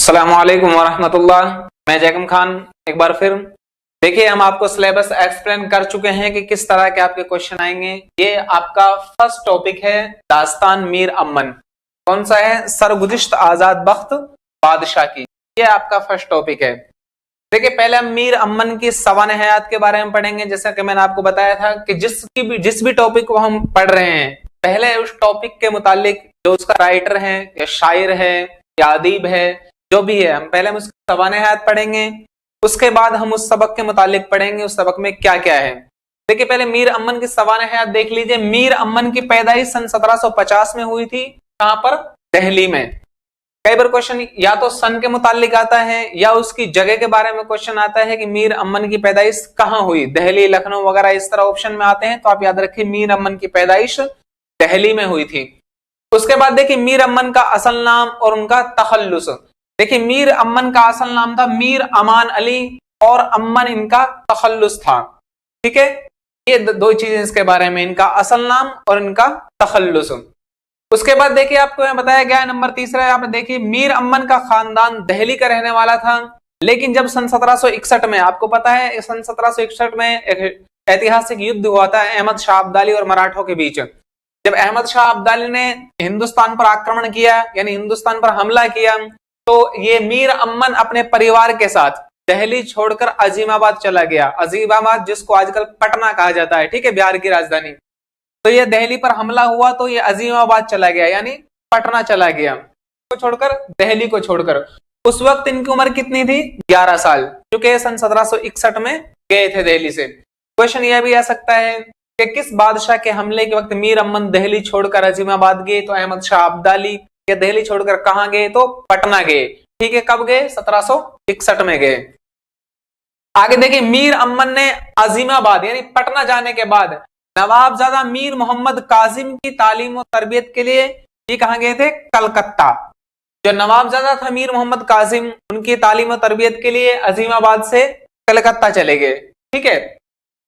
अस्सलामुअलैकुम वरहमतुल्लाह। मैं जैकम खान एक बार फिर देखिए, हम आपको सिलेबस एक्सप्लेन कर चुके हैं कि किस तरह के आपके क्वेश्चन आएंगे। ये आपका फर्स्ट टॉपिक है दास्तान मीर अमन। कौन सा है? सरगुज़िश्त आजाद बख्त बादशाह की। ये आपका फर्स्ट टॉपिक है। देखिए, पहले हम मीर अमन की सवाने हयात के बारे में पढ़ेंगे। जैसा कि मैंने आपको बताया था कि जिस भी टॉपिक को हम पढ़ रहे हैं, पहले उस टॉपिक के मुतालिक जो उसका राइटर है या शायर है या अदीब है, जो भी है, हम पहले उसकी सवाने हयात पढ़ेंगे। उसके बाद हम उस सबक के मुतालिक पढ़ेंगे उस सबक में क्या क्या है। देखिए, पहले मीर अमन की सवाने हयात देख लीजिए। मीर अमन की पैदाइश सन 1750 में हुई थी। कहां पर? दिल्ली में। कई बार क्वेश्चन या तो सन के मुतालिक आता है या उसकी जगह के बारे में क्वेश्चन आता है कि मीर अमन की पैदाइश कहां हुई, दिल्ली, लखनऊ वगैरह इस तरह ऑप्शन में आते हैं। तो आप याद रखिए मीर अमन की पैदाइश दिल्ली में हुई थी। उसके बाद देखिए मीर अमन का असल नाम और उनका तखल्लुस। देखिए, मीर अमन का असल नाम था मीर अमान अली और अमन इनका तखल्लुस था। ठीक है, ये दो चीजें इसके बारे में, इनका असल नाम और इनका तखल्लुस। उसके बाद देखिए आपको यहाँ बताया गया है नंबर तीसरा। यहाँ पे देखिए मीर अमन का खानदान दिल्ली का रहने वाला था, लेकिन जब सन 1761 में, आपको पता है सन 1761 में एक ऐतिहासिक युद्ध हुआ था अहमद शाह अब्दाली और मराठों के बीच। जब अहमद शाह अब्दाली ने हिंदुस्तान पर आक्रमण किया, यानी हिंदुस्तान पर हमला किया, तो ये मीर अमन अपने परिवार के साथ दिल्ली छोड़कर अजीमाबाद चला गया। अजीमाबाद जिसको आजकल पटना कहा जाता है, ठीक है, बिहार की राजधानी। तो ये दिल्ली पर हमला हुआ तो ये अजीमाबाद चला गया, यानी पटना चला गया, को छोड़कर, दिल्ली को छोड़कर। उस वक्त इनकी उम्र कितनी थी? 11 साल, क्योंकि सन 1761 में गए थे दिल्ली से। क्वेश्चन यह भी आ सकता है कि किस बादशाह के हमले के वक्त मीर अमन दिल्ली छोड़कर अजीमाबाद गए? तो अहमद शाह अब्दाली। या दिल्ली छोड़कर कहां गए? तो पटना गए। ठीक है, कब गए? 1761 में गए। आगे देखिए, मीर अमन ने अजीमाबाद यानी पटना जाने के बाद नवाबजादा मीर मोहम्मद कासिम की तालीम और तरबियत के लिए ये कहां गए थे? कलकत्ता। जो नवाबजादा था मीर मोहम्मद कासिम, उनकी तालीम और तरबियत के लिए अजीमाबाद से कलकत्ता चले गए। ठीक है,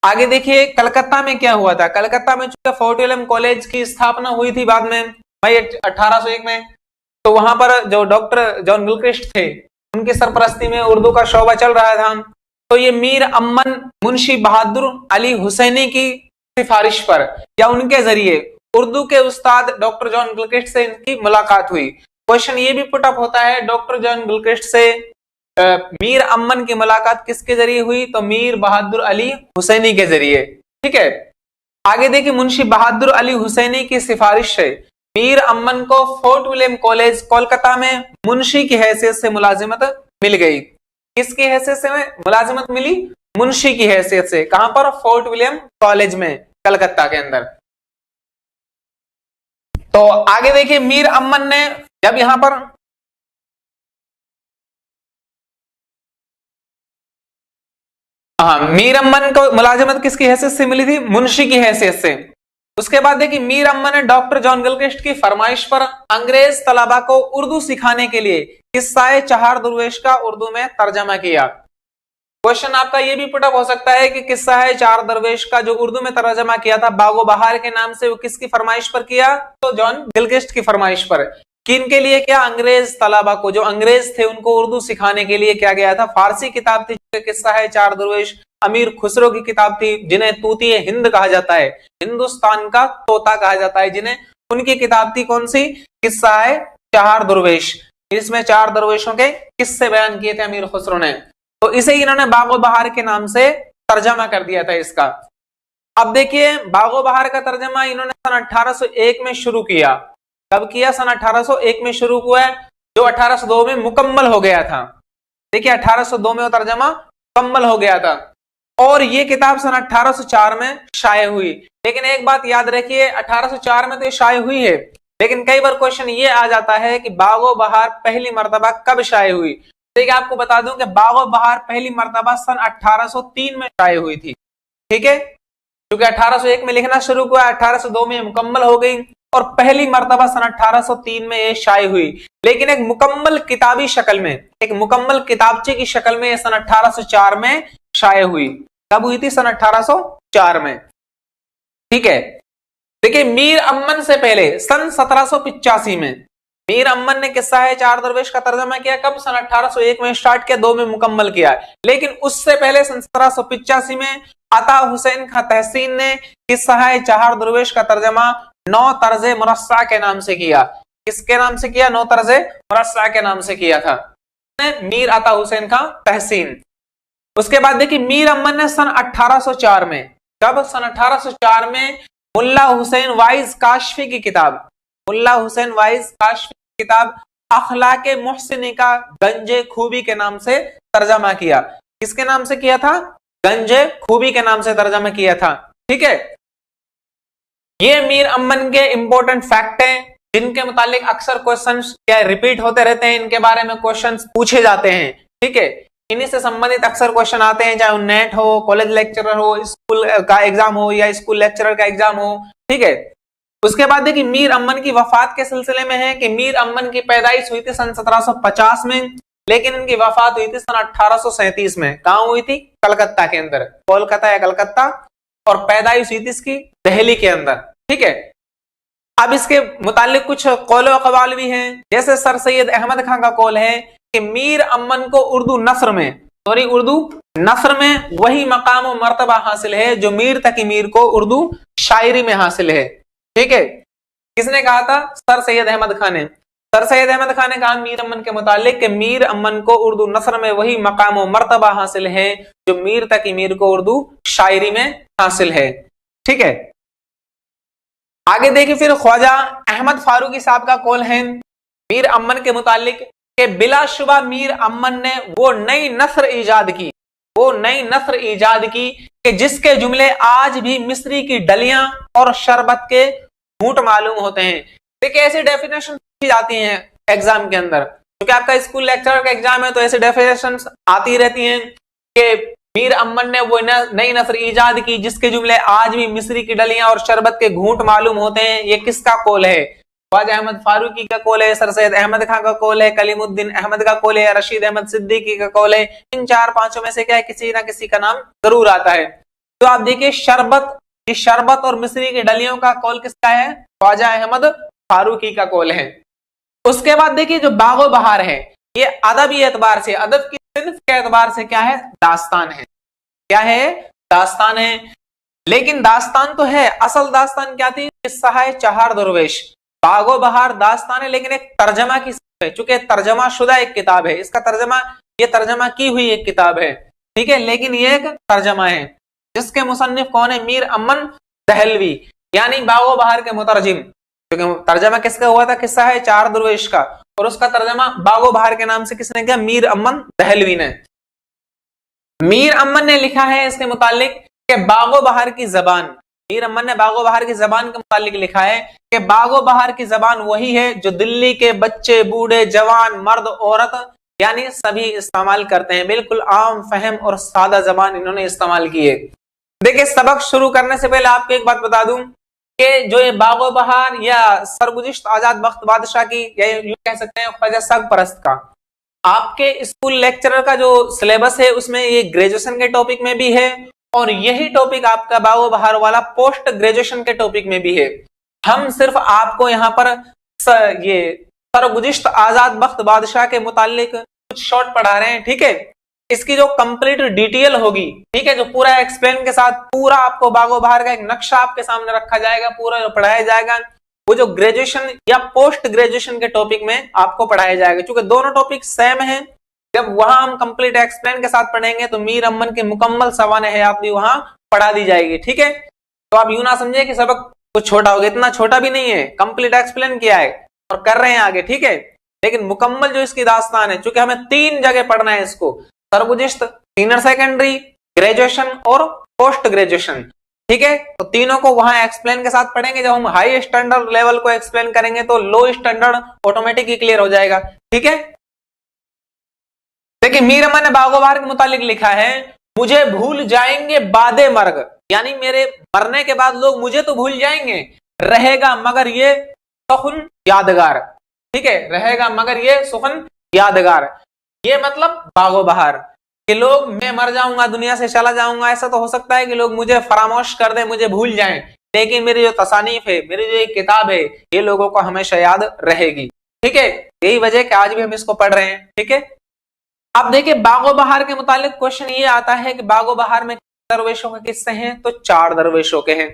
आगे देखिए कलकत्ता में क्या हुआ था। कलकत्ता में चूंकि फोर्ट विलियम कॉलेज की स्थापना हुई थी बाद में भाई 1801 में, तो वहां पर जो डॉक्टर जॉन गिलक्रिस्ट थे, उनकी सरपरस्ती में उर्दू का शोबा चल रहा था। तो ये मीर अमन मुंशी बहादुर अली हुसैनी की सिफारिश पर या उनके जरिए उर्दू के उस्ताद डॉक्टर जॉन गिलक्रिस्ट से इनकी मुलाकात हुई। क्वेश्चन ये भी पुटअप होता है, डॉक्टर जॉन गिलक्रिस्ट से मीर अमन की मुलाकात किसके जरिए हुई? तो मीर बहादुर अली हुसैनी के जरिए। ठीक है, आगे देखिए मुंशी बहादुर अली हुसैनी की सिफारिश से मीर अमन को फोर्ट विलियम कॉलेज कोलकाता में मुंशी की हैसियत से मुलाजिमत मिल गई। किसकी हैसियत से मुलाजिमत मिली? मुंशी की हैसियत से। कहां पर? फोर्ट विलियम कॉलेज में, कलकत्ता के अंदर। तो आगे देखिए मीर अमन ने जब यहां पर मीर अमन को मुलाजिमत किसकी हैसियत से मिली थी? मुंशी की हैसियत से। उसके बाद देखिए मीर अमन ने डॉक्टर जॉन गिलक्रिस्ट की फरमाइश पर अंग्रेज तलबा को उर्दू सिखाने के लिए किस्सा-ए चहार दरवेश का उर्दू में तर्जमा किया। क्वेश्चन आपका ये भी पुटअप हो सकता है कि किस्सा-ए चार दरवेश का जो उर्दू में तर्जमा किया था बागो बहार के नाम से, वो किसकी फरमाइश पर किया? तो जॉन गिलक्रिस्ट की फरमाइश पर। किन के लिए क्या? अंग्रेज तलबा को, जो अंग्रेज थे उनको उर्दू सिखाने के लिए क्या गया था। फारसी किताब थी किस्सा-ए चार दरवेश, अमीर खुसरो की किताब थी जिन्हें तूती हिंद कहा जाता है, हिंदुस्तान का तोता कहा जाता है जिन्हें, उनकी किताब थी कौन सी? किस्सा-ए चार दरवेश। इसमें चार दरवेशों के किस्से बयान किए थे अमीर खुसरो ने, तो इसे इन्होंने बागो बहार के नाम से तर्जमा कर दिया था इसका। अब देखिए बागो बहार का तर्जमा इन्होंने सन 1801 में शुरू किया। कब किया? सन 1801 में शुरू हुआ है, जो 1802 में मुकम्मल हो गया था। देखिए 1802 में वो तर्जमा मुकम्मल हो गया था और ये किताब सन 1804 में शाये हुई। लेकिन एक बात याद रखिए, 1804 में तो ये शाये हुई है, लेकिन कई बार क्वेश्चन ये आ जाता है कि बागो बहार पहली मर्तबा कब शाये हुई। देखिए आपको बता दूं कि बागो बहार पहली मर्तबा सन 1803 में शाये हुई थी। ठीक है, क्योंकि 1801 में लिखना शुरू हुआ, 1802 में मुकम्मल हो गई और पहली मर्तबा सन 1803 में ये शाये हुई। लेकिन एक मुकम्मल किताबी शक्ल में, एक मुकम्मल किताबचे की शक्ल में सन 1804 में शाये हुई। कब हुई थी? सन 1804 में। ठीक है, देखिए मीर अमन से पहले सन 1785 में मीर अमन ने किस्सा है चार दरवेश का तर्जमा किया कब? सन 1801 में स्टार्ट किया, 2 में मुकम्मल किया। लेकिन उससे पहले सन 1785 में अता हुसैन खां तहसीन ने किस्सा है चार दरवेश का तर्जमा नौ तर्जे मुरस्सा के नाम से किया। किसके नाम से किया? नौ तर्जे मुरस्सा के नाम से किया था मीर अता हुसैन खां तहसीन। उसके बाद देखिए मीर अमन ने सन 1804 में, कब? सन 1804 में मुल्ला हुसैन वाइज काशफी की किताब, मुल्ला हुसैन वाइज काशफी की किताब अखलाके मुहसिनी का गंजे खूबी के नाम से तर्जमा किया। किसके नाम से किया था? गंजे खूबी के नाम से तर्जमा किया था। ठीक है, ये मीर अमन के इंपॉर्टेंट फैक्ट हैं जिनके मुतालिक अक्सर क्वेश्चंस क्या रिपीट होते रहते हैं, इनके बारे में क्वेश्चंस पूछे जाते हैं। ठीक है, इन्हीं से संबंधित अक्सर क्वेश्चन आते हैं, चाहे नेट हो, कॉलेज लेक्चरर हो, स्कूल का एग्जाम हो या स्कूल लेक्चरर का एग्जाम हो। ठीक है, उसके बाद देखिए मीर अमन की वफात के सिलसिले में है कि मीर अमन की पैदाइश हुई थी सन 1750 में, लेकिन इनकी वफात हुई थी सन 1837 में। कहां हुई थी? कलकत्ता के अंदर, कोलकाता या कलकत्ता, और पैदाइश हुई थी इसकी दिल्ली के अंदर। ठीक है, अब इसके मुतालिक कुछ कौल व कवाल भी हैं, जैसे सर सैयद अहमद खां का कौल है कि मीर अमन को उर्दू नस्र में वही मकाम और मर्तबा हासिल है जो मीर तकी मीर को उर्दू शायरी में हासिल है। ठीक है, किसने कहा था? सर सैयद अहमद खान ने। सर सैयद अहमद खान ने कहा मीर अमन के मुतालिक कि मीर अमन को उर्दू नस्र में वही मकाम और मर्तबा हासिल है जो मीर तकी मीर को उर्दू शायरी में हासिल है। ठीक है, आगे देखिए फिर ख्वाजा अहमद फारूकी साहब का कौल है मीर अमन के मुतालिक कि बिलाशुबा मीर अमन ने वो नई नस्र ईजाद की कि जिसके जुमले आज भी मिस्री की डलियां और शरबत के घूंट मालूम होते हैं। देखिए ऐसी डेफिनेशन पूछी जाती हैं एग्जाम के अंदर, क्योंकि आपका स्कूल लेक्चरर का एग्जाम है तो ऐसी डेफिनेशन आती रहती हैं कि मीर अमन ने वो नई नस्र ईजाद की जिसके जुमले आज भी मिस्री की डलियां और शरबत के घूंट मालूम होते हैं। ये किसका कौल है? ख्वाजा अहमद फारूकी का कौल है, सर सैयद अहमद खां का कौल है, कलीमुद्दीन अहमद का कौल है, रशीद अहमद सिद्दीकी का कौल है। इन चार पांचों में से क्या है? किसी ना किसी का नाम जरूर आता है। तो आप देखिए शरबत और मिस्री की डलियों का कौल किसका है? ख्वाजा अहमद फारूकी का कौल है। उसके बाद देखिए जो बागो बहार है, ये अदबी एतबार से, अदब की सिन्फ के एतबार से क्या है? दास्तान है। क्या है? दास्तान है। लेकिन दास्तान तो है, असल दास्तान क्या थी? किस्सा है चार दरवेश। बागो बहार दास्तान है लेकिन एक तर्जमा की है, चूंकि तर्जमा शुदा एक किताब है, इसका तर्जमा की हुई एक किताब है। ठीक है, लेकिन ये एक तर्जमा है जिसके मुसन्निफ कौन है? मीर अमन दहलवी, यानी बागो बहार के मुतरजिम। क्योंकि तर्जमा किसका हुआ था? किस्सा है चार दरवेश का, और उसका तर्जमा बागो बहार के नाम से किसने किया? मीर अमन दहलवी ने। मीर अमन ने लिखा है इसके मुतालिक कि बागो बहार की जबान, मीर अमन ने बागो बहार की जबान के मुतालिक लिखा है कि बागो बहार की जबान वही है जो दिल्ली के बच्चे, बूढ़े, जवान, मर्द, औरत यानी सभी इस्तेमाल करते हैं। बिल्कुल आम, फहम और सादा जबान इन्होंने इस्तेमाल की है। देखिए सबक शुरू करने से पहले आपको एक बात बता दूं कि जो ये बागो बहार या सरगुज़िश्त आजाद बख्त बादशाह की, या यूं कह सकते हैं ख्वाजा सरपरस्त का, आपके स्कूल लेक्चरर का जो सिलेबस है उसमें ये ग्रेजुएशन के टॉपिक में भी है, और यही टॉपिक आपका बागो बहार वाला पोस्ट ग्रेजुएशन के टॉपिक में भी है। हम सिर्फ आपको यहाँ पर ये सरगुज़िश्त आजाद बख्त बादशाह के मुतालिक कुछ शॉर्ट पढ़ा रहे हैं। ठीक है, इसकी जो कंप्लीट डिटेल होगी, ठीक है, जो पूरा एक्सप्लेन के साथ पूरा आपको बागो बहार का एक नक्शा आपके सामने रखा जाएगा, पूरा पढ़ाया जाएगा, वो जो ग्रेजुएशन या पोस्ट ग्रेजुएशन के टॉपिक में आपको पढ़ाया जाएगा। क्योंकि दोनों टॉपिक सेम है, जब वहां हम कंप्लीट एक्सप्लेन के साथ पढ़ेंगे तो मीर अमन की मुकम्मल सवाने हयात भी वहां पढ़ा दी जाएगी। ठीक है, तो आप यूं ना समझिए कि सबक कुछ छोटा हो गया, इतना छोटा भी नहीं है, कंप्लीट एक्सप्लेन किया है और कर रहे हैं आगे। ठीक है, लेकिन मुकम्मल जो इसकी दास्तान है, चूंकि हमें 3 जगह पढ़ना है इसको, सरगुज़िश्त, सीनियर सेकेंडरी, ग्रेजुएशन और पोस्ट ग्रेजुएशन। ठीक है, तो तीनों को वहां एक्सप्लेन के साथ पढ़ेंगे। जब हम हाई स्टैंडर्ड लेवल को एक्सप्लेन करेंगे तो लो स्टैंडर्ड ऑटोमेटिकली क्लियर हो जाएगा। ठीक है, देखिए मीर अमन ने बागो बहार के मुतालिक लिखा है, मुझे भूल जाएंगे बादे मर्ग, यानी मेरे मरने के बाद लोग मुझे तो भूल जाएंगे, रहेगा मगर ये सुखन यादगार। ठीक है, रहेगा मगर ये सुखन यादगार, ये मतलब बागो बहार कि लोग, मैं मर जाऊंगा, दुनिया से चला जाऊंगा, ऐसा तो हो सकता है कि लोग मुझे फरामोश कर दें, मुझे भूल जाएं, लेकिन मेरी जो तसानीफ है, मेरी जो एक किताब है, ये लोगों को हमेशा याद रहेगी। ठीक है, यही वजह कि आज भी हम इसको पढ़ रहे हैं। ठीक है, अब देखिए बागो बहार के मुतालिक क्वेश्चन ये आता है कि बागो बहार में दरवेशों के किस्से हैं, तो 4 दरवेशों के हैं।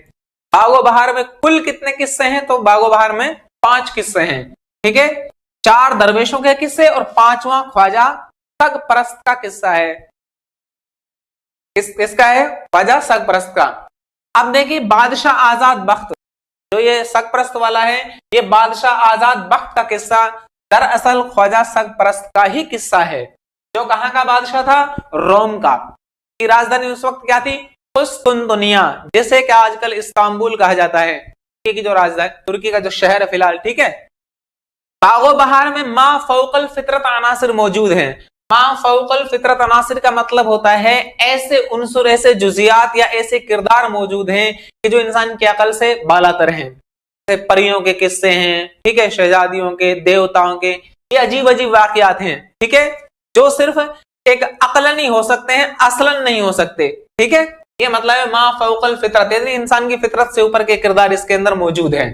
बागो बहार में कुल कितने किस्से हैं, तो बागो बहार में 5 किस्से हैं। ठीक है, 4 दरवेशों के किस्से और 5वां ख्वाजा सग परस्त का किस्सा है। किसका है? ख्वाजा सग परस्त का। अब देखिए बादशाह आजाद बख्त, जो ये सग परस्त वाला है, ये बादशाह आजाद बख्त का किस्सा दरअसल ख्वाजा सग परस्त का ही किस्सा है, जो कहां का बादशाह था? रोम का। की राजधानी उस वक्त क्या थी? कुस्तुनतुनिया, जिसे क्या आजकल इस्तांबुल कहा जाता है, तुर्की की जो राजधानी, तुर्की का जो शहर है फिलहाल। ठीक है, बागो बहार में मा फौकल फितरत अनासिर मौजूद हैं। मा फौकल फितरत अनासिर का मतलब होता है ऐसे उनसुर, ऐसे जुजियात या ऐसे किरदार मौजूद हैं कि जो इंसान की अकल से बालातर हैं। जैसे परियों के किस्से हैं, ठीक है, शहजादियों के, देवताओं के, ये अजीब अजीब वाकयात हैं। ठीक है, जो सिर्फ एक अकलन ही हो सकते हैं, असलन नहीं हो सकते। ठीक है, ये मतलब है मा फौकल फितरत, यानी इंसान की फितरत से ऊपर के किरदार इसके अंदर मौजूद हैं।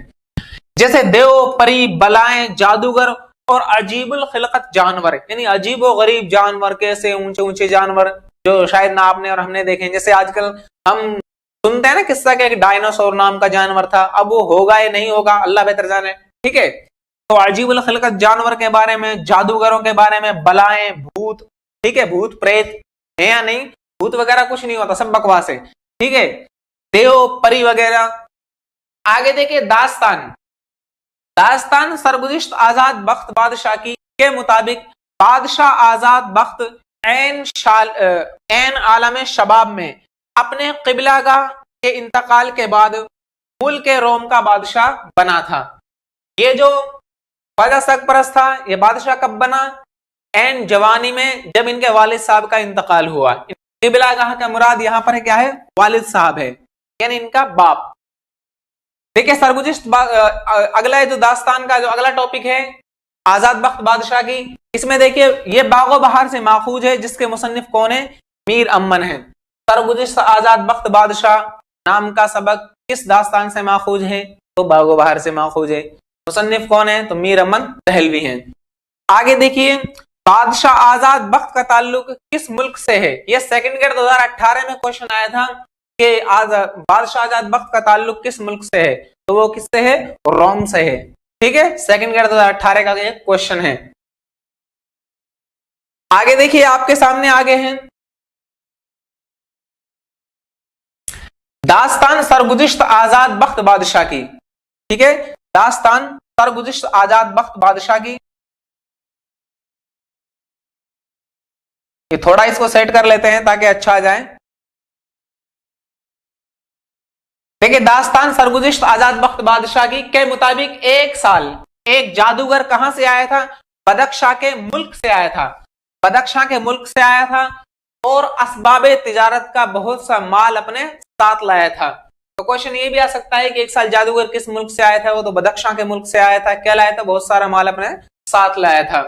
जैसे देव, परी, बलाएं, जादूगर और अजीबुल खिलकत जानवर, यानी अजीब व गरीब जानवर, कैसे ऊंचे ऊंचे जानवर जो शायद ना आपने और हमने देखे। जैसे आजकल हम सुनते हैं ना किस्सा कि एक डायनासोर नाम का जानवर था, अब वो होगा या नहीं होगा अल्लाह बेहतर जाने। ठीक है, तो अजीबुल खिलकत जानवर के बारे में, जादूगरों के बारे में, बलाएं, भूत, ठीक है, भूत प्रेत है या नहीं, भूत वगैरह कुछ नहीं होता, सब बकवास है। ठीक है, देव, परी वगैरह। आगे देखिए दास्तान। दास्तान सरगुज़िश्त आजाद बख्त बादशाह की के मुताबिक बादशाह आजाद बख्त ऐन आलम शबाब में अपने क़िबलागाह के इंतकाल के बाद मुल्क रोम का बादशाह बना था। ये जो ख्वाजा सरपरस्त था, ये बादशाह कब बना? ऐन जवानी में, जब इनके वालिद साहब का इंतकाल हुआ। क़िबलागाह का मुराद यहां पर क्या है? वालिद साहब है, यानी इनका बाप। देखिए सरगुज़िश्त अगला जो दास्तान का जो अगला टॉपिक है आजाद बख्त बादशाह की, इसमें देखिए ये बागो बहार से माखूज है, जिसके मुसन्निफ कौन है? मीर अमन है। सरगुज़िश्त आजाद बख्त बादशाह नाम का सबक किस दास्तान से माखूज है? तो बागो बहार से माखूज है। मुसन्निफ कौन है? तो मीर अमन दहलवी हैं। आगे देखिए बादशाह आजाद बख्त का ताल्लुक किस मुल्क से है? यह सेकंड ग्रेड 2018 में क्वेश्चन आया था कि बादशाह आजाद बख्त का ताल्लुक किस मुल्क से है, तो वो किससे है? रोम से है। ठीक है, सेकंड ग्रेड 2018 का ये क्वेश्चन है। आगे देखिए आपके सामने आगे हैं दास्तान सरगुज़िश्त आजाद बख्त बादशाह की। ठीक है, दास्तान सरगुज़िश्त आजाद बख्त बादशाह की। ये थोड़ा इसको सेट कर लेते हैं ताकि अच्छा आ जाए। देखिए दास्तान सरगुज़िश्त आजाद बख्त बादशाह की के मुताबिक एक साल एक जादूगर कहां से आया था? बदख्शां के मुल्क से आया था। बदख्शां के मुल्क से आया था और असबाबे तिजारत का बहुत सा माल अपने साथ लाया था। तो क्वेश्चन ये भी आ सकता है कि एक साल जादूगर किस मुल्क से आया था? वो तो बदख्शां के मुल्क से आया था। क्या लाया था? बहुत सारा माल अपने साथ लाया था।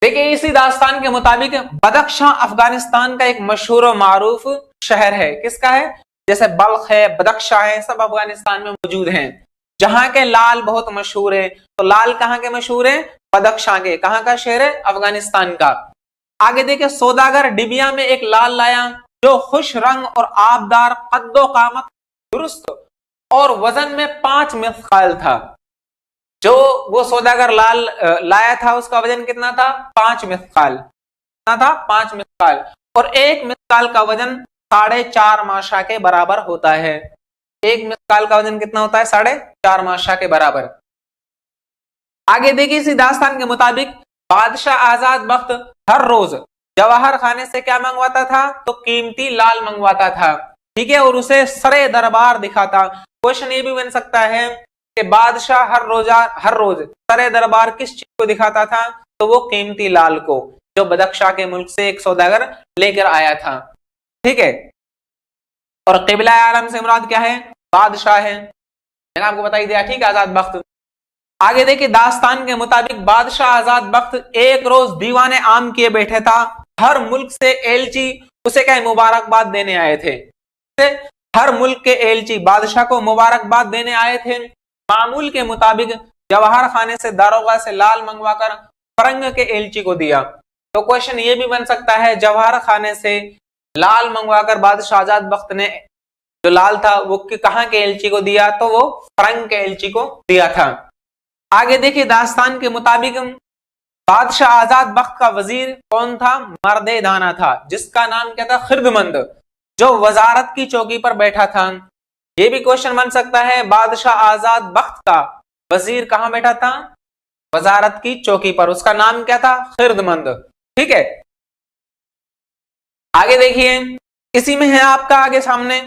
देखिए इसी दास्तान के मुताबिक बदख्शां अफगानिस्तान का एक मशहूर और मारूफ शहर है। किसका है? जैसे बल्ख है, बदख्शां है, सब अफगानिस्तान में मौजूद हैं। जहां के लाल बहुत मशहूर है, तो लाल कहां के मशहूर है? बदख्शां के। कहां का शहर है? अफगानिस्तान का। आगे देखिए सौदागर डिबिया में एक लाल लाया जो खुश रंग और आबदार, कद्दो कामत दुरुस्त और वजन में 5 मिस्काल था। जो वो सौदागर लाल लाया था उसका वजन कितना था? 5 मिस्काल। कितना था? 5 मिस्काल। और एक मिस्काल का वजन 4.5 माशा के बराबर होता है। एक मिस्काल का वजन कितना होता है? 4.5 माशा के बराबर। आगे देखिए इसी दास्तान के मुताबिक बादशाह आजाद बख्त हर रोज जवाहर खाने से क्या मंगवाता था? तो कीमती लाल मंगवाता था। ठीक है, और उसे सरे दरबार दिखाता। क्वेश्चन ये भी बन सकता है कि बादशाह हर रोज सरे दरबार किस चीज को दिखाता था? तो वो कीमती लाल को, जो बदख्शां के मुल्क से एक सौदागर लेकर आया था। ठीक है, और क़िबला आलम से मुराद क्या है? बादशाह है। मैंने आपको बता ही दिया। ठीक है, आजाद बख्त। आगे देखिए दास्तान के मुताबिक बादशाह आजाद बख्त एक रोज दीवाने आम किए बैठे था। हर मुल्क से एलची उसे क्या मुबारकबाद देने आए थे। हर मुल्क के एलची बादशाह को मुबारकबाद देने आए थे। मामूल के मुताबिक जवाहर खाने से दारोगा से लाल मंगवाकर फरंग के एलची को दिया। तो क्वेश्चन ये भी बन सकता है, जवाहर खाने से लाल मंगवाकर बादशाह आजाद बख्त ने जो लाल था वो कहां के एलची को दिया, तो वो फरंग के एलची को दिया था। आगे देखिए, दास्तान के मुताबिक बादशाह आजाद बख्त का वजीर कौन था? मर्दे दाना था, जिसका नाम क्या था? खिरदमंद, जो वजारत की चौकी पर बैठा था। ये भी क्वेश्चन बन सकता है, बादशाह आजाद बख्त का वजीर कहां बैठा था? वजारत की चौकी पर, उसका नाम क्या था? खिरदमंद। ठीक है, आगे देखिए, इसी में है आपका आगे सामने,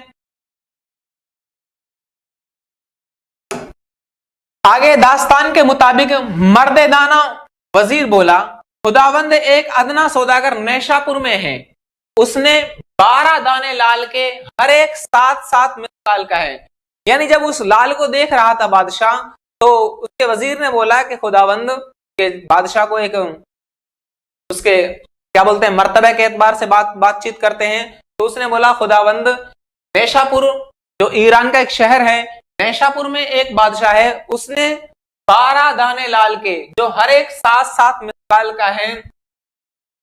आगे दास्तान के मुताबिक मर्दे दाना वजीर बोला, खुदावंद एक अदना सौदागर नैशापुर में है, उसने 12 दाने लाल के हर एक 7-7 मिसाल का है। यानी जब उस लाल को देख रहा था बादशाह, तो उसके वजीर ने बोला कि खुदावंद के बादशाह को एक उसके क्या बोलते हैं मर्तबे के एतबार से बातचीत करते हैं। तो उसने बोला, खुदावंद नैशापुर जो ईरान का एक शहर है, नैशापुर में एक बादशाह है, उसने 12 दाने लाल के जो हर एक 7-7 मिसाल का है,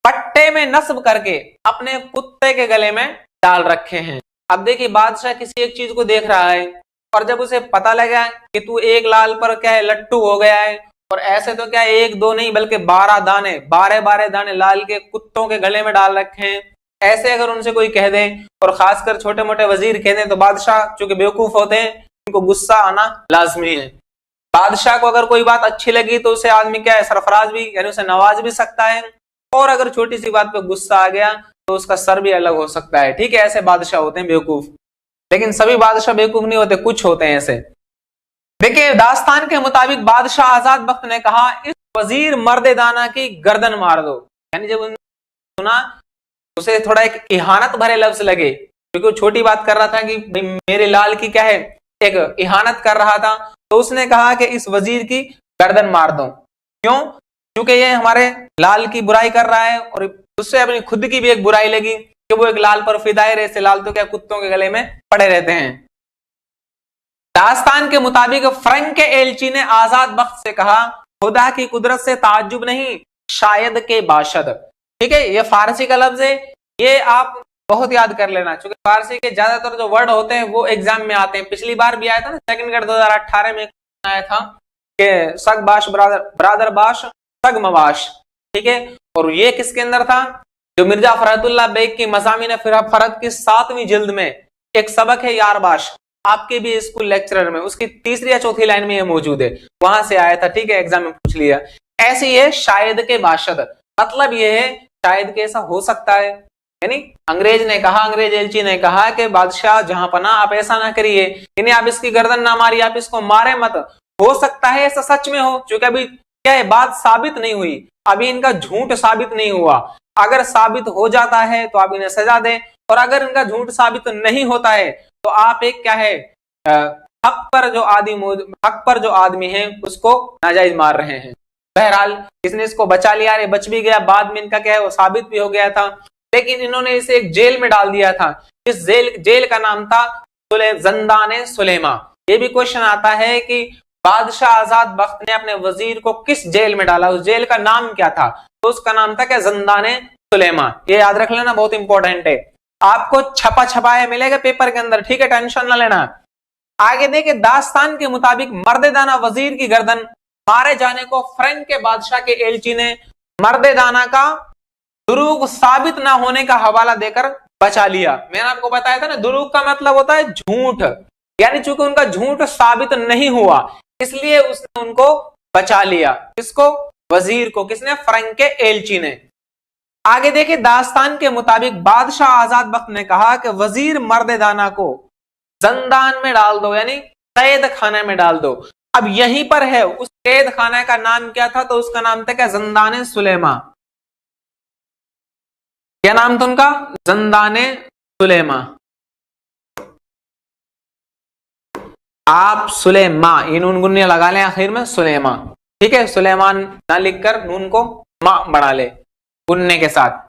पट्टे में नस्ब करके अपने कुत्ते के गले में डाल रखे हैं। अब देखिए, बादशाह किसी एक चीज को देख रहा है और जब उसे पता लगा कि तू एक लाल पर क्या है लट्टू हो गया है, और ऐसे तो क्या एक दो नहीं बल्कि 12 दाने 12 दाने लाल के कुत्तों के गले में डाल रखे हैं, ऐसे अगर उनसे कोई कह दे, और खासकर छोटे मोटे वजीर कह दें, तो बादशाह चूंकि बेवकूफ होते हैं, उनको गुस्सा आना लाजमी है। बादशाह को अगर कोई बात अच्छी लगी तो उसे आदमी क्या है सरफराज भी, यानी उसे नवाज भी सकता है, और अगर छोटी सी बात पे गुस्सा आ गया तो उसका सर भी अलग हो सकता है। ठीक है, ऐसे बादशाह होते हैं बेवकूफ, लेकिन सभी बादशाह बेवकूफ नहीं होते, कुछ होते हैं ऐसे। देखिए, दास्तान के मुताबिक बादशाह आजाद बख्त ने कहा, इस वजीर मर्दे दाना की गर्दन मार दो। यानी जब सुना, उसे थोड़ा एक इहानत भरे लफ्ज लगे, क्योंकि वो छोटी बात कर रहा था कि मेरे लाल की क्या है एक इहानत कर रहा था, तो उसने कहा कि इस वजीर की गर्दन मार दो। क्यों? क्योंकि ये हमारे लाल की बुराई कर रहा है, और उससे अपनी खुद की भी एक बुराई लगी कि वो एक लाल पर फिदाई रहे, से लाल तो क्या कुत्तों के गले में पड़े रहते हैं। दास्तान के मुताबिक फ्रंक के एलची ने आजाद बख्त से कहा, खुदा की कुदरत से ताज्जुब नहीं, शायद के बाशद। ठीक है, ये फारसी का लफ्ज है, ये आप बहुत याद कर लेना, क्योंकि फारसी के ज्यादातर जो वर्ड होते हैं वो एग्जाम में आते हैं। पिछली बार भी आया था ना, सेकंड ग्रेड 2018 में आया था कि सग बाश बरादर बाश सग मवाश। ठीक है, और ये किसके अंदर था? जो मिर्जा फरहतुल्लाह बेग की मज़ामिन फरद की 7वीं जिल्द में एक सबक है यारबाश, आपके भी स्कूल लेक्चरर में उसकी 3री या 4थी लाइन में ये मौजूद है, वहां से आया था। ठीक है, एग्जाम में पूछ लिया। ऐसे ये शायद के बाशद, मतलब ये है शायद के ऐसा हो सकता है, यानी अंग्रेज ने कहा, अंग्रेज एलची ने कहा कि बादशाह जहां पना आप ऐसा ना करिए, यानी आप इसकी गर्दन ना मारिए, आप इसको मारे मत, हो सकता है ऐसा सच में हो, क्योंकि अभी क्या है बात साबित नहीं हुई, अभी इनका झूठ साबित नहीं हुआ। अगर साबित हो जाता है तो आप इन्हें सजा दें, और अगर इनका झूठ साबित नहीं होता है तो आप एक क्या है हक पर जो आदमी है उसको नाजायज मार रहे हैं। बहरहाल इसने इसको बचा लिया, रे बच भी गया, बाद में इनका क्या है वो साबित भी हो गया था, लेकिन इन्होंने इसे एक जेल में डाल दिया था। इस जेल का नाम था जंदाने सुलेमा। ये भी क्वेश्चन आता है कि बादशाह आजाद बख्त ने अपने वजीर को किस जेल में डाला, उस जेल का नाम क्या था? तो उसका नाम था क्या? जंदाने सुलेमा। ये याद रख लेना, बहुत इंपॉर्टेंट है, आपको छपा छपाया मिलेगा पेपर के अंदर। ठीक है, टेंशन ना लेना। आगे देखिए, दास्तान के मुताबिक मर्देदाना वजीर की गर्दन मारे जाने को फ्रंक के बादशाह के एलची ने मर्देदाना का दुरूग साबित ना होने का हवाला देकर बचा लिया। मैंने आपको बताया था ना, दुरूग का मतलब होता है झूठ, यानी चूंकि उनका झूठ साबित नहीं हुआ इसलिए उसने उनको बचा लिया। किसको? वजीर को। किसने? फ्रंक के एलची ने। आगे देखिए, दास्तान के मुताबिक बादशाह आजाद बख्त ने कहा कि वजीर मर्देदाना को जंदान में डाल दो, यानी कैद खाने में डाल दो। अब यहीं पर है, उस कैद खाने का नाम क्या था? तो उसका नाम था क्या? जंदाने सुलेमा। क्या नाम था उनका? जंदाने सुलेमा। आप सुलेमा, ये नून गुन्ने लगा लें आखिर में, सुलेमा। ठीक है, सुलेमान ना लिखकर नून को मा बढ़ा ले गुन्ने के साथ।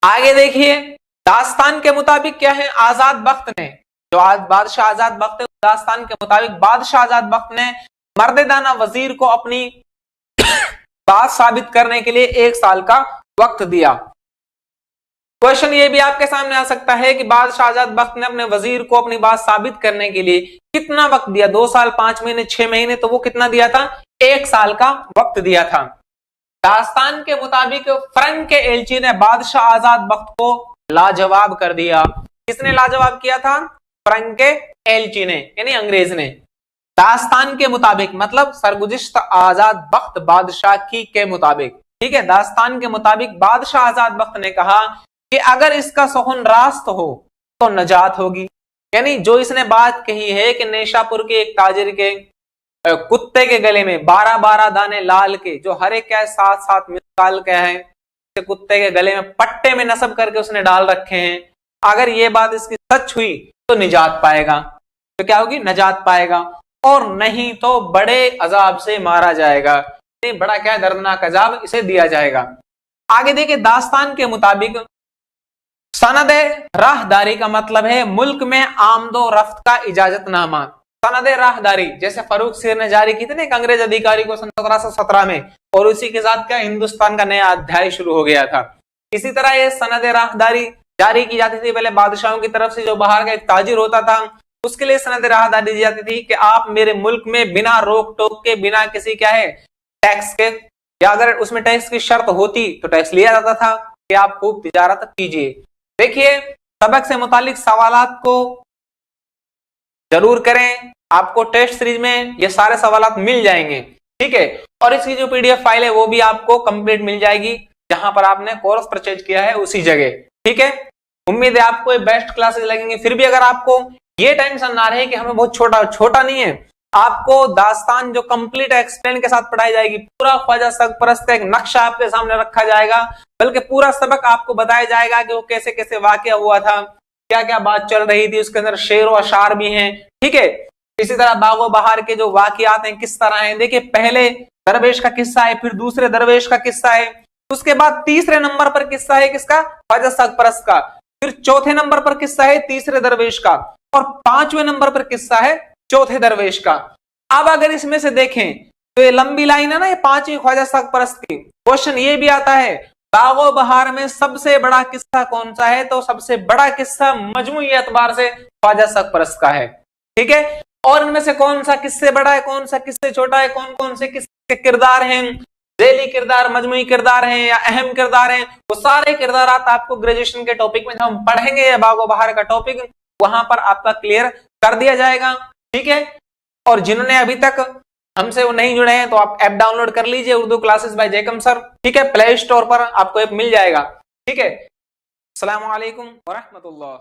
आगे देखिए, दास्तान के मुताबिक क्या है? आजाद बख्त ने, जो आज बादशाह आजाद बख्त, दास्तान के मुताबिक बादशाह आजाद बख्त ने मर्देदाना वजीर को अपनी बात साबित करने के लिए 1 साल का वक्त दिया। क्वेश्चन ये भी आपके सामने आ सकता है कि बादशाह आजाद बख्त ने अपने वजीर को अपनी बात साबित करने के लिए कितना वक्त दिया, 2 साल 5 महीने 6 महीने, तो वो कितना दिया था, 1 साल का वक्त दिया था। दास्तान के मुताबिक फ्रंक के एलची ने बादशाह आजाद बख्त को लाजवाब कर दिया। किसने लाजवाब किया था, फ्रंक के एलची ने, यानी अंग्रेज ने। दास्तान के मुताबिक मतलब सरगुज़िश्त आजाद बख्त बादशाह की के मुताबिक, ठीक है, दास्तान के मुताबिक बादशाह आजाद बख्त ने कहा कि अगर इसका सुखन रास्त हो तो नजात होगी। यानी जो इसने बात कही है कि नेशापुर के एक ताजिर के कुत्ते के गले में 12-12 दाने लाल के, जो हर एक क्या है 7-7 मिसाल क्या है, कुत्ते के गले में पट्टे में नस्ब करके उसने डाल रखे हैं, अगर ये बात इसकी सच हुई तो निजात पाएगा। तो क्या होगी, नजात पाएगा, और नहीं तो बड़े अजाब से मारा जाएगा। बड़ा क्या दर्दनाक अजाब इसे दिया जाएगा। आगे देखिए, दास्तान के मुताबिक सनदे राहदारी का मतलब है मुल्क में आमदो रफ्त का इजाजतनामा। सनदे राहदारी जैसे फरूख सिर ने जारी की थी ना एक अंग्रेज अधिकारी को सन 1717 में, और उसी के साथ क्या हिंदुस्तान का नया अध्याय शुरू हो गया था। इसी तरह ये सनदे राहदारी जारी की जाती थी पहले बादशाहों की तरफ से, जो बाहर का एक ताजिर होता था उसके लिए सनद राहदारी दी जाती थी कि आप मेरे मुल्क में बिना रोक टोक के, बिना किसी क्या है टैक्स के, या अगर उसमें टैक्स की शर्त होती तो टैक्स लिया जाता था कि आप खूब तिजारत कीजिए। देखिए, सबक से मुतालिक सवालात को जरूर करें, आपको टेस्ट सीरीज में ये सारे सवालात मिल जाएंगे, ठीक है। और इसकी जो पीडीएफ फाइल है वो भी आपको कंप्लीट मिल जाएगी, जहां पर आपने कोर्स परचेज किया है उसी जगह, ठीक है। उम्मीद है आपको ये बेस्ट क्लासेस लगेंगे। फिर भी अगर आपको ये टेंशन ना रहे कि हमें बहुत छोटा नहीं है, आपको दास्तान जो कंप्लीट एक्सप्लेन के साथ पढ़ाई जाएगी, पूरा ख्वाजा सरपरस्त का एक नक्शा आपके सामने रखा जाएगा, बल्कि पूरा सबक आपको बताया जाएगा कि वो कैसे कैसे वाकया हुआ था, क्या क्या बात चल रही थी, उसके अंदर शेर और अशार भी हैं, ठीक है। इसी तरह बागो बहार के जो वाकयात हैं किस तरह हैं, देखिए पहले दरवेश का किस्सा है, फिर दूसरे दरवेश का किस्सा है, उसके बाद तीसरे नंबर पर किस्सा है किसका, ख्वाजा सरपरस्त का, फिर चौथे नंबर पर किस्सा है तीसरे दरवेश का, और 5वें नंबर पर किस्सा है चौथे दरवेश का। अब अगर इसमें से देखें तो ये लंबी लाइन है ना, ये 5वीं ख्वाजा सरपरस्त की। क्वेश्चन ये भी आता है बागो बहार में सबसे बड़ा किस्सा कौन सा है, तो सबसे बड़ा किस्सा मजमूई एतबार से ख्वाजा सरपरस्त का है, ठीक है। और इनमें से कौन सा किससे बड़ा है, कौन सा किससे छोटा है, कौन कौन से किसके किरदार हैं, ज़ैली किरदार, मजमूई किरदार हैं या अहम किरदार हैं, वो सारे किरदार आपको ग्रेजुएशन के टॉपिक में जब हम पढ़ेंगे या बागो बहार का टॉपिक, वहां पर आपका क्लियर कर दिया जाएगा, ठीक है। और जिन्होंने अभी तक हमसे वो नहीं जुड़े हैं तो आप ऐप डाउनलोड कर लीजिए, उर्दू क्लासेस बाय जयकम सर, ठीक है, प्ले स्टोर पर आपको ऐप मिल जाएगा, ठीक है। अस्सलाम वालेकुम व रहमतुल्लाह।